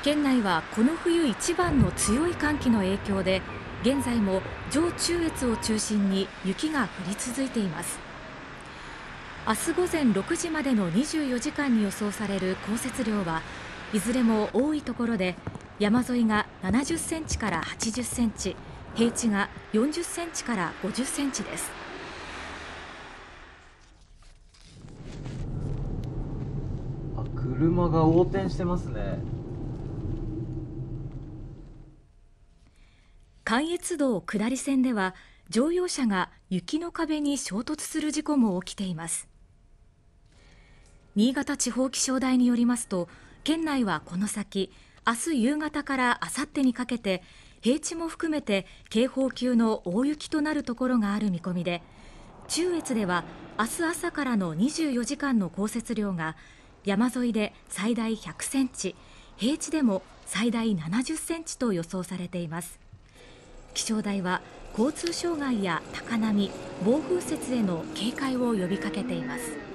県内はこの冬一番の強い寒気の影響で、現在も上中越を中心に雪が降り続いています。明日午前6時までの24時間に予想される降雪量はいずれも多いところで、山沿いが70センチから80センチ、平地が40センチから50センチです。車が横転してますね。関越道下り線では乗用車が雪の壁に衝突する事故も起きています。新潟地方気象台によりますと、県内はこの先明日夕方から明後日にかけて平地も含めて警報級の大雪となるところがある見込みで、中越では明日朝からの24時間の降雪量が山沿いで最大100センチ、平地でも最大70センチと予想されています。気象台は交通障害や高波、暴風雪への警戒を呼びかけています。